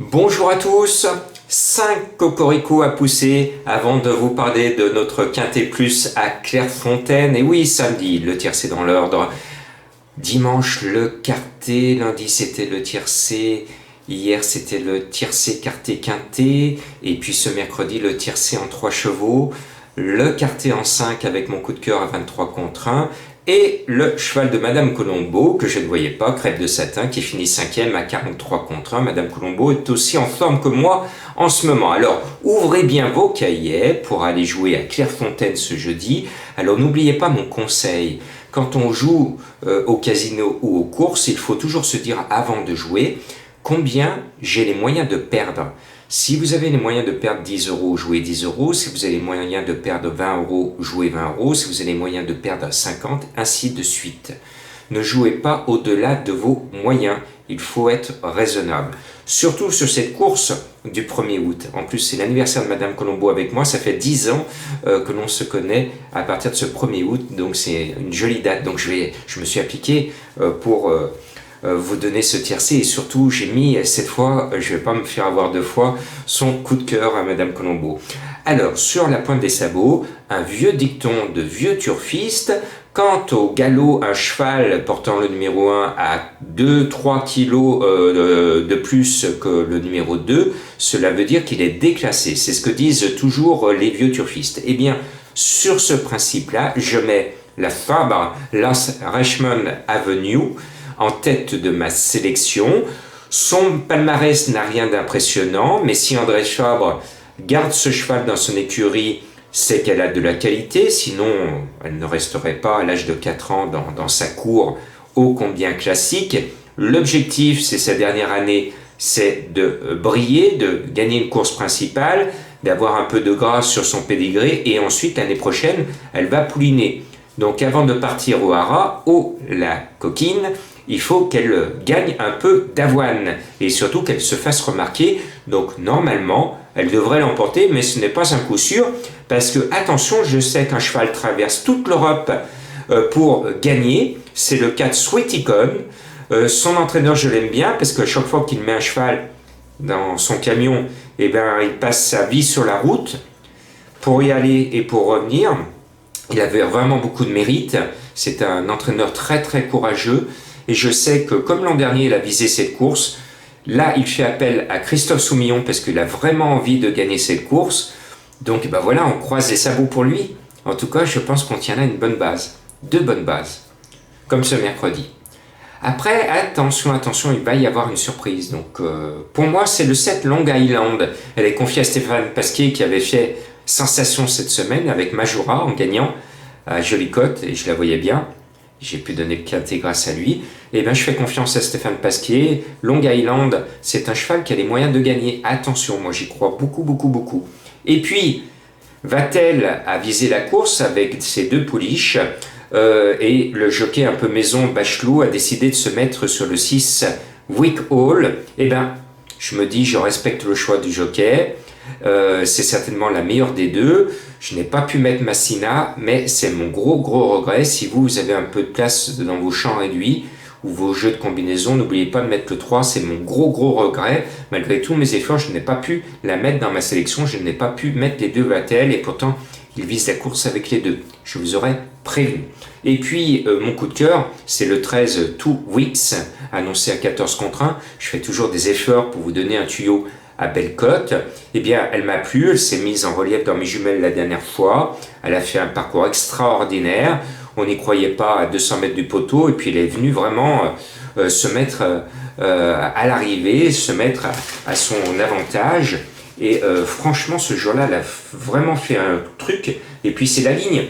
Bonjour à tous, 5 cocoricots à pousser avant de vous parler de notre Quintet Plus à Clairefontaine. Et oui, samedi, le tiercé dans l'ordre. Dimanche, le quartet. Lundi, c'était le tiercé. Hier, c'était le tiercé quartet quintet. Et puis ce mercredi, le tiercé en 3 chevaux. Le quartet en 5 avec mon coup de cœur à 23 contre 1. Et le cheval de Madame Colombo, que je ne voyais pas, Crêpe de Satin, qui finit 5e à 43 contre 1. Madame Colombo est aussi en forme que moi en ce moment. Alors, ouvrez bien vos cahiers pour aller jouer à Clairefontaine ce jeudi. Alors, n'oubliez pas mon conseil. Quand on joue au casino ou aux courses, il faut toujours se dire avant de jouer combien j'ai les moyens de perdre. Si vous avez les moyens de perdre 10 euros, jouez 10 euros. Si vous avez les moyens de perdre 20 euros, jouez 20 euros. Si vous avez les moyens de perdre 50, ainsi de suite. Ne jouez pas au-delà de vos moyens. Il faut être raisonnable. Surtout sur cette course du 1er août. En plus, c'est l'anniversaire de Madame Colombo avec moi. Ça fait 10 ans que l'on se connaît à partir de ce 1er août. Donc, c'est une jolie date. Donc, je me suis appliqué pour vous donner ce tiercé. Et surtout, j'ai mis cette fois, je ne vais pas me faire avoir deux fois, son coup de cœur à Madame Colombo. Alors, sur la pointe des sabots, un vieux dicton de vieux turfiste. Quant au galop, un cheval portant le numéro 1 à 2-3 kilos de plus que le numéro 2, cela veut dire qu'il est déclassé. C'est ce que disent toujours les vieux turfistes. Eh bien, sur ce principe-là, je mets la Fabre Las Richmond Avenue en tête de ma sélection. Son palmarès n'a rien d'impressionnant, mais si André Fabre garde ce cheval dans son écurie, c'est qu'elle a de la qualité, sinon elle ne resterait pas à l'âge de 4 ans dans sa cour ô combien classique. L'objectif, c'est sa dernière année, c'est de briller, de gagner une course principale, d'avoir un peu de grâce sur son pédigré, et ensuite l'année prochaine, elle va pouliner. Donc avant de partir au hara, la coquine, il faut qu'elle gagne un peu d'avoine et surtout qu'elle se fasse remarquer. Donc normalement, elle devrait l'emporter, mais ce n'est pas un coup sûr parce que, attention, je sais qu'un cheval traverse toute l'Europe pour gagner. C'est le cas de Sweeticon. Son entraîneur, je l'aime bien parce que chaque fois qu'il met un cheval dans son camion, eh ben, il passe sa vie sur la route pour y aller et pour revenir. Il avait vraiment beaucoup de mérite. C'est un entraîneur très très courageux. Et je sais que comme l'an dernier, il a visé cette course, là, il fait appel à Christophe Soumillon parce qu'il a vraiment envie de gagner cette course. Donc, ben voilà, on croise les sabots pour lui. En tout cas, je pense qu'on tient là une bonne base. Deux bonnes bases. Comme ce mercredi. Après, attention, il va y avoir une surprise. Donc, pour moi, c'est le 7 Long Island. Elle est confiée à Stéphane Pasquier qui avait fait sensation cette semaine avec Majora en gagnant à Jolicotte et je la voyais bien. J'ai pu donner le quintet grâce à lui. Et bien, je fais confiance à Stéphane Pasquier. Long Island, c'est un cheval qui a les moyens de gagner. Attention, moi j'y crois beaucoup. Et puis, va-t-elle à viser la course avec ses deux pouliches et le jockey un peu maison Bachelot a décidé de se mettre sur le 6 Wick Hall. Eh bien, je me dis, je respecte le choix du jockey. C'est certainement la meilleure des deux. Je n'ai pas pu mettre Massina, mais c'est mon gros regret. Si vous avez un peu de place dans vos champs réduits ou vos jeux de combinaison, n'oubliez pas de mettre le 3, c'est mon gros regret. Malgré tous mes efforts, je n'ai pas pu la mettre dans ma sélection, je n'ai pas pu mettre les deux Vatel et pourtant il vise la course avec les deux. Je vous aurais prévenu. Et puis mon coup de cœur, c'est le 13 Two Weeks, annoncé à 14 contre 1. Je fais toujours des efforts pour vous donner un tuyau à Bellecote. Eh bien, elle m'a plu, elle s'est mise en relief dans mes jumelles la dernière fois, elle a fait un parcours extraordinaire, on n'y croyait pas à 200 mètres du poteau, et puis elle est venue vraiment se mettre à l'arrivée, se mettre à son avantage, et franchement, ce jour-là, elle a vraiment fait un truc, et puis c'est la ligne,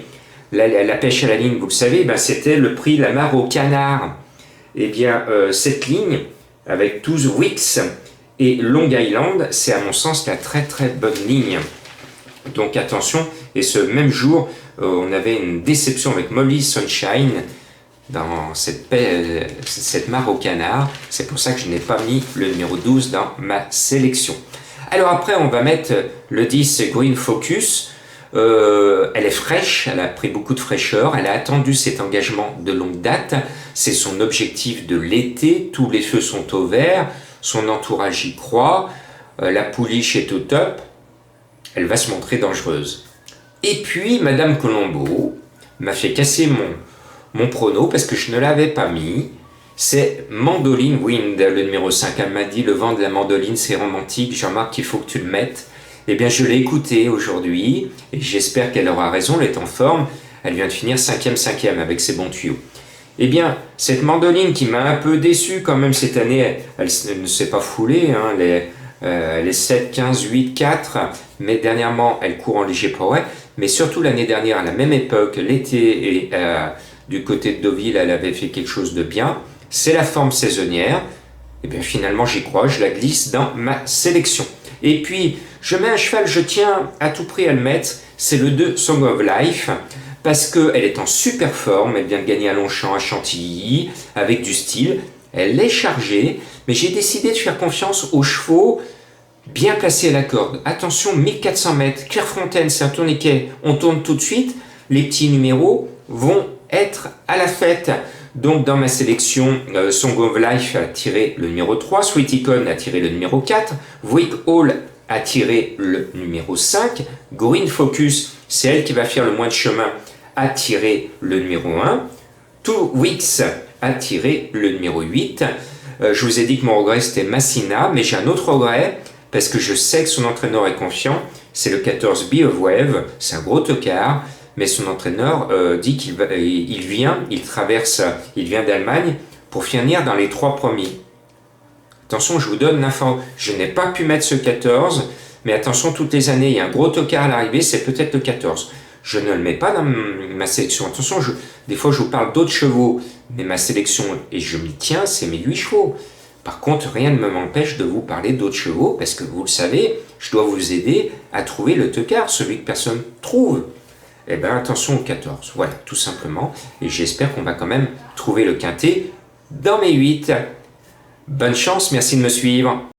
la pêche à la ligne, vous le savez, ben, c'était le prix La Mare au Canard. Eh bien, cette ligne, avec 12 Wicks, et Long Island, c'est à mon sens la très bonne ligne. Donc attention, et ce même jour, on avait une déception avec Molly Sunshine dans cette mare au canard. C'est pour ça que je n'ai pas mis le numéro 12 dans ma sélection. Alors après, on va mettre le 10 Green Focus. Elle est fraîche, elle a pris beaucoup de fraîcheur, elle a attendu cet engagement de longue date. C'est son objectif de l'été, tous les feux sont au vert. son entourage y croit, la pouliche est au top, elle va se montrer dangereuse. Et puis, Madame Colombo m'a fait casser mon prono parce que je ne l'avais pas mis. C'est Mandoline Wind, le numéro 5. Elle m'a dit, le vent de la mandoline, c'est romantique, Jean-Marc, il faut que tu le mettes. Eh bien, je l'ai écouté aujourd'hui et j'espère qu'elle aura raison, elle est en forme. Elle vient de finir 5e avec ses bons tuyaux. Eh bien, cette mandoline qui m'a un peu déçu quand même cette année, elle ne s'est pas foulée, hein, les 7, 15, 8, 4, mais dernièrement, elle court en léger power. Mais surtout l'année dernière, à la même époque, l'été, et du côté de Deauville, elle avait fait quelque chose de bien. C'est la forme saisonnière. Et bien finalement, j'y crois, je la glisse dans ma sélection. Et puis, je mets un cheval, je tiens à tout prix à le mettre, c'est le 2 Song of Life, parce qu'elle est en super forme, elle vient de gagner à Longchamp, à Chantilly, avec du style. Elle est chargée, mais j'ai décidé de faire confiance aux chevaux bien placés à la corde. Attention, 1400 mètres, Clairefontaine, c'est un tourniquet, on tourne tout de suite. Les petits numéros vont être à la fête. Donc dans ma sélection, Song of Life a tiré le numéro 3, Sweet Icon a tiré le numéro 4, Wick Hall a tiré le numéro 5, Green Focus, c'est elle qui va faire le moins de chemin, a tiré le numéro 1, Two Weeks a tiré le numéro 8. Je vous ai dit que mon regret c'était Massina, mais j'ai un autre regret, parce que je sais que son entraîneur est confiant, c'est le 14 Bee of Wave, c'est un gros tocard, mais son entraîneur dit qu'il vient d'Allemagne pour finir dans les 3 premiers. Attention, je vous donne l'info, je n'ai pas pu mettre ce 14, mais attention, toutes les années, il y a un gros tocard à l'arrivée, c'est peut-être le 14. Je ne le mets pas dans ma sélection. Attention, des fois je vous parle d'autres chevaux, mais ma sélection, et je m'y tiens, c'est mes 8 chevaux. Par contre, rien ne m'empêche de vous parler d'autres chevaux, parce que vous le savez, je dois vous aider à trouver le tocard, celui que personne trouve. Eh bien, attention au 14, voilà, tout simplement. Et j'espère qu'on va quand même trouver le quintet dans mes 8. Bonne chance, merci de me suivre.